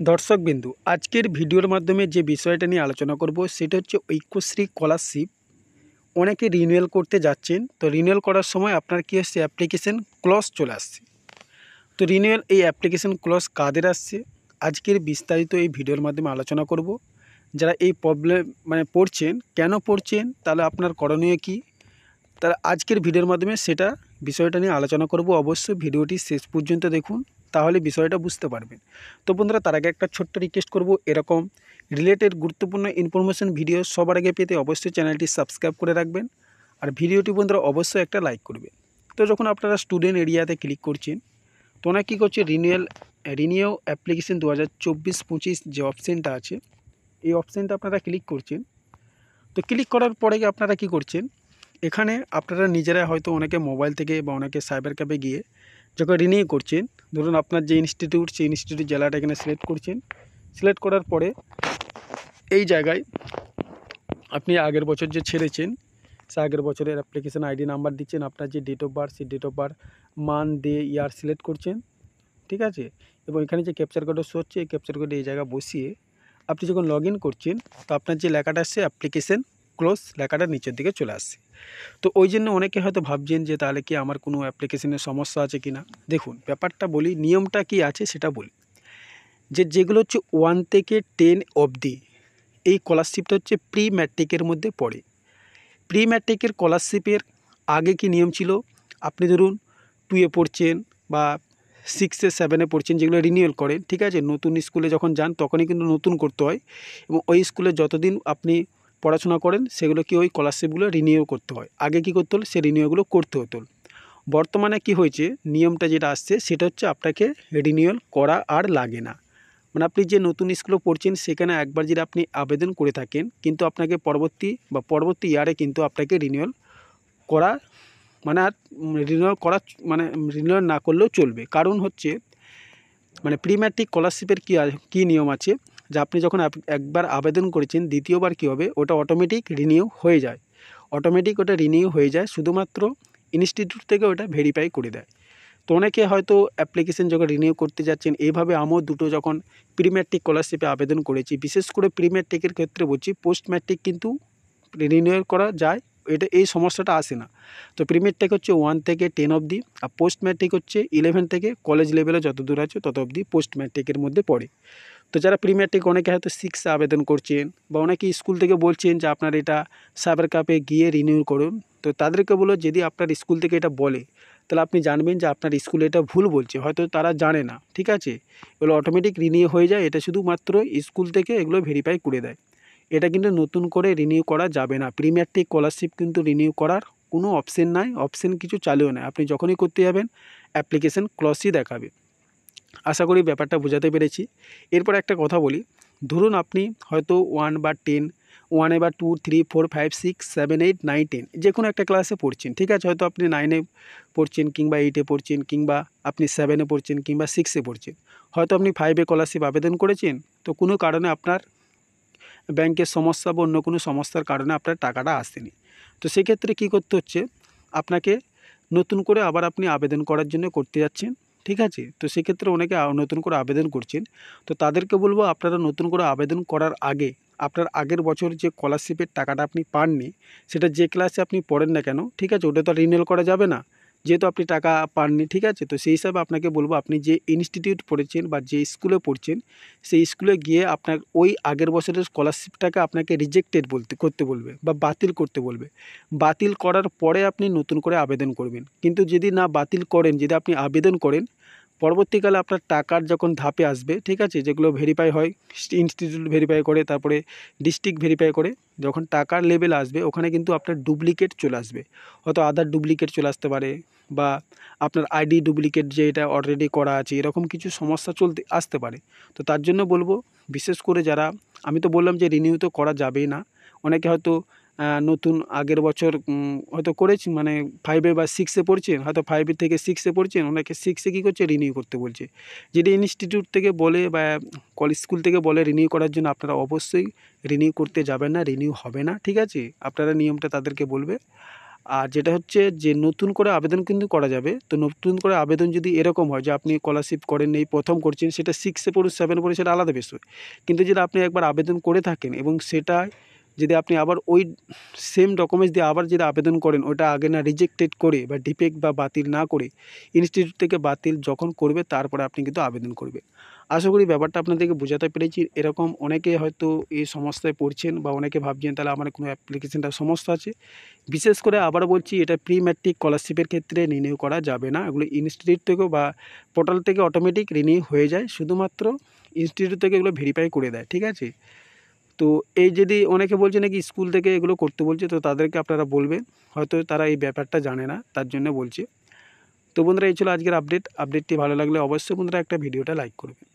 দর্শকবিন্দু, আজকের ভিডিওর মাধ্যমে যে বিষয়টা নিয়ে আলোচনা করব সেটা হচ্ছে ঐক্যশ্রী স্কলারশিপ। অনেকে রিনিউয়াল করতে যাচ্ছেন, তো রিনিউয়াল করার সময় আপনার কী আসছে, অ্যাপ্লিকেশন ক্লজ চলে আসছে। তো রিনিউয়াল এই অ্যাপ্লিকেশন ক্লজ কাদের আসছে আজকের বিস্তারিত এই ভিডিওর মাধ্যমে আলোচনা করব। যারা এই প্রবলেম পড়ছেন, কেন পড়ছেন, তাহলে আপনার করণীয় কী, তাহলে আজকের ভিডিওর মাধ্যমে সেটা বিষয়টা নিয়ে আলোচনা করব। অবশ্যই ভিডিওটি শেষ পর্যন্ত দেখুন, তাহলে বিষয়টা বুঝতে পারবেন। তো বন্ধুরা, তার আগে একটা ছোট্ট রিকোয়েস্ট করব, এরকম রিলেটেড গুরুত্বপূর্ণ ইনফরমেশন ভিডিও সবার আগে পেতে অবশ্যই চ্যানেলটি সাবস্ক্রাইব করে রাখবেন, আর ভিডিওটি বন্ধুরা অবশ্যই একটা লাইক করবেন। তো যখন আপনারা স্টুডেন্ট এরিয়াতে ক্লিক করছেন, তো ওনারা কী করছে, রিনিউ অ্যাপ্লিকেশন 2024-25 যে অপশানটা আছে, এই অপশানটা আপনারা ক্লিক করছেন। তো ক্লিক করার পরে আপনারা কী করছেন, এখানে আপনারা নিজেরা হয়তো অনেকে মোবাইল থেকে বা অনেকে সাইবার ক্যাফে গিয়ে যখন রিনিউ করছেন, ধরুন আপনার যে ইনস্টিটিউট, সেই ইনস্টিটিউট জেলাটা এখানে সিলেক্ট করছেন। সিলেক্ট করার পরে এই জায়গায় আপনি আগের বছর যে ছেড়েছেন সে আগের বছরের অ্যাপ্লিকেশন আইডি নাম্বার দিচ্ছেন, আপনার যে ডেট অফ বার্থ সেই date of birth, month, day, year select করছেন, ঠিক আছে। এবং এখানে যে ক্যাপচার কোডটা শো হচ্ছে, এই ক্যাপচার কোডে এই জায়গায় বসিয়ে আপনি যখন লগ ইন করছেন, তো আপনার যে লেখাটা আসছে অ্যাপ্লিকেশন ক্লোজ লেখাটা নিচের দিকে চলে আসছে। তো ওই জন্য অনেকে হয়তো ভাবছেন যে তাহলে কি আমার কোনো অ্যাপ্লিকেশনের সমস্যা আছে কি না। দেখুন, ব্যাপারটা বলি, নিয়মটা কি আছে সেটা বলি। যেগুলো হচ্ছে 1 থেকে 10 অবধি, এই স্কলারশিপটা হচ্ছে প্রি ম্যাট্রিকের মধ্যে পড়ে। প্রি ম্যাট্রিকের স্কলারশিপের আগে কি নিয়ম ছিল, আপনি ধরুন 2-এ পড়ছেন বা 6-এ 7-এ পড়ছেন, যেগুলো রিনিউয়াল করেন, ঠিক আছে, নতুন স্কুলে যখন যান তখনই কিন্তু নতুন করতে হয়, এবং ওই স্কুলে যতদিন আপনি পড়াশোনা করেন সেগুলো কি ওই স্কলারশিপগুলো রিনিউ করতে হয়। আগে কি করতে হলো, সে রিনিউয়ালগুলো করতে হতো। বর্তমানে কি হয়েছে, নিয়মটা যেটা আসছে সেটা হচ্ছে আপনাকে রিনিউয়াল করা আর লাগে না। আপনি যে নতুন স্কুলে পড়ছেন সেখানে একবার যদি আপনি আবেদন করে থাকেন, কিন্তু আপনাকে পরবর্তী ইয়ারে কিন্তু আপনাকে রিনিউয়াল করা আর রিনিউয়াল না করলেও চলবে। কারণ হচ্ছে প্রি ম্যাট্রিক স্কলারশিপের কী নিয়ম আছে, যে আপনি যখন একবার আবেদন করেছেন, দ্বিতীয়বার কী হবে, ওটা অটোমেটিক রিনিউ হয়ে যায়। শুধুমাত্র ইনস্টিটিউট থেকে ওটা ভেরিফাই করে দেয়। তো অনেকে হয়তো অ্যাপ্লিকেশন যখন রিনিউ করতে যাচ্ছেন, এইভাবে আমিও দুটো যখন প্রি ম্যাট্রিক স্কলারশিপে আবেদন করেছি, বিশেষ করে প্রি ম্যাট্রিকের ক্ষেত্রে বলছি, পোস্ট ম্যাট্রিক কিন্তু রিনিউ করা যায়, এই সমস্যাটা আসে না। তো প্রি ম্যাট্রিক হচ্ছে 1 থেকে 10 অবধি, আর পোস্ট ম্যাট্রিক হচ্ছে 11 থেকে কলেজ লেভেলে যত দূর আছে তত অবধি পোস্ট ম্যাট্রিকের মধ্যে পড়ে। তো যারা প্রি ম্যাট্রিক, অনেকে হয়তো 6-এ আবেদন করছেন, বা অনেকে স্কুল থেকে বলছেন যে আপনার এটা সাইবার ক্যাফে গিয়ে রিনিউ করুন, তো তাদেরকে বলো, যদি আপনার স্কুল থেকে এটা বলে, তাহলে আপনি জানবেন যে আপনার স্কুলে এটা ভুল বলছে, হয়তো তারা জানে না, ঠিক আছে। এগুলো অটোমেটিক রিনিউ হয়ে যায়, এটা শুধুমাত্র স্কুল থেকে এগুলো ভেরিফাই করে দেয়। এটা কিন্তু নতুন করে রিনিউ করা যাবে না। প্রি ম্যাট্রিক স্কলারশিপ কিন্তু রিনিউ করার কোনো অপশন নাই, অপশন কিছু চালুও নেই। আপনি যখনই করতে যাবেন অ্যাপ্লিকেশন ক্লজই দেখাবে। আশা করি ব্যাপারটা বোঝাতে পেরেছি। এরপর একটা কথা বলি, ধরুন আপনি হয়তো 1 বা 10, 1 বা 2, 3, 4, 5, 6, 7, 8, 9, 10 যে কোনো একটা ক্লাসে পড়ছেন, ঠিক আছে। হয়তো আপনি 9-এ পড়ছেন, কিংবা 8-এ পড়ছেন, কিংবা আপনি 7-এ পড়ছেন, কিংবা 6-এ পড়ছেন। হয়তো আপনি 5-এ স্কলারশিপ আবেদন করেছেন, তো কোনো কারণে আপনার ব্যাংকের সমস্যা বা অন্য কোনো সমস্যার কারণে আপনার টাকাটা আসেনি। তো সেক্ষেত্রে কী করতে হচ্ছে, আপনাকে নতুন করে আবার আপনি আবেদন করার জন্য করতে যাচ্ছেন, ঠিক আছে। তো সেক্ষেত্রে অনেকে নতুন করে আবেদন করছেন, তো তাদেরকে বলবো, আপনারা নতুন করে আবেদন করার আগে আপনার আগের বছর যে স্কলারশিপের টাকাটা আপনি পাননি, সেটা যে ক্লাসে আপনি পড়েন না কেন, ঠিক আছে, ওটা তো রিনিউয়াল করা যাবে না, যেহেতু আপনি টাকা পাননি, ঠিক আছে। তো সেই হিসাবে আপনাকে বলবো, আপনি যে ইনস্টিটিউট পড়েছেন বা যে স্কুলে পড়ছেন, সেই স্কুলে গিয়ে আপনার ওই আগের বছরের স্কলারশিপটাকে আপনাকে রিজেক্টেড করতে বলবে, বা বাতিল করতে বলবে। বাতিল করার পরে আপনি নতুন করে আবেদন করবেন। কিন্তু যদি না বাতিল করেন, যদি আপনি আবেদন করেন, পরবর্তীকালে আপনার টাকার যখন ধাপে আসবে, ঠিক আছে, যেগুলো ভেরিফাই হয়, ইনস্টিটিউট ভেরিফাই করে, তারপরে ডিস্ট্রিক্ট ভেরিফাই করে, যখন টাকার লেভেল আসবে, ওখানে কিন্তু আপনার ডুপ্লিকেট চলে আসবে। হয়তো আধার ডুপ্লিকেট চলে আসতে পারে, বা আপনার আইডি ডুপ্লিকেট, যে এটা অলরেডি করা আছে, এরকম কিছু সমস্যা আসতে পারে। তো তার জন্য বলবো, বিশেষ করে যারা, আমি তো বললাম যে রিনিউ তো করা যাবেই না। অনেকে হয়তো নতুন আগের বছর হয়তো করেছি, 5-এ বা 6-এ পড়ছেন, হয়তো 5 থেকে 6-এ পড়ছেন, অনেকে 6-এ কী করছে, রিনিউ করতে বলছে। যদি ইনস্টিটিউট থেকে বলে বা স্কুল থেকে বলে রিনিউ করার জন্য, আপনারা অবশ্যই রিনিউ করতে যাবেন না, রিনিউ হবে না, ঠিক আছে। আপনারা নিয়মটা তাদেরকে বলবে। আর যেটা হচ্ছে যে নতুন করে আবেদন কিন্তু করা যাবে। তো নতুন করে আবেদন যদি এরকম হয় যে আপনি স্কলারশিপ করেন এই প্রথম করছেন, সেটা 6 এ পড়ুন 7 এ পড়ুন সেটা আলাদা বিষয়। কিন্তু যদি আপনি একবার আবেদন করে থাকেন এবং সেটা যদি আপনি আবার ওই সেম ডকুমেন্টস দিয়ে আবার যদি আবেদন করেন, ওটা আগে না রিজেক্টেড করে বা ডিফেক্ট বা বাতিল না করে ইনস্টিটিউট থেকে বাতিল যখন করবে তারপরে আপনি কিন্তু আবেদন করবেন। আশা করি ব্যাপারটা আপনাদেরকে বোঝাতে পেরেছি। এরকম অনেকে হয়তো এই সমস্যায় পড়ছেন বা অনেকে ভাবছেন তাহলে আমার কোনো অ্যাপ্লিকেশনটা সমস্যা আছে। বিশেষ করে আবারও বলছি, এটা প্রি ম্যাট্রিক স্কলারশিপের ক্ষেত্রে রিনিউ করা যাবে না। এগুলো ইনস্টিটিউট থেকেও বা পোর্টাল থেকে অটোমেটিক রিনিউ হয়ে যায়। শুধুমাত্র ইনস্টিটিউট থেকে এগুলো ভেরিফাই করে দেয়, ঠিক আছে? তো এই যদি অনেকে বলছে নাকি স্কুল থেকে এগুলো করতে বলছে, তো তাদেরকে আপনারা বলবেন, হয়তো তারা এই ব্যাপারটা জানে না, তার জন্য বলছি। তো বন্ধুরা, এই ছিল আজকের আপডেটটি ভালো লাগলে অবশ্যই বন্ধুরা একটা ভিডিওটা লাইক করবেন।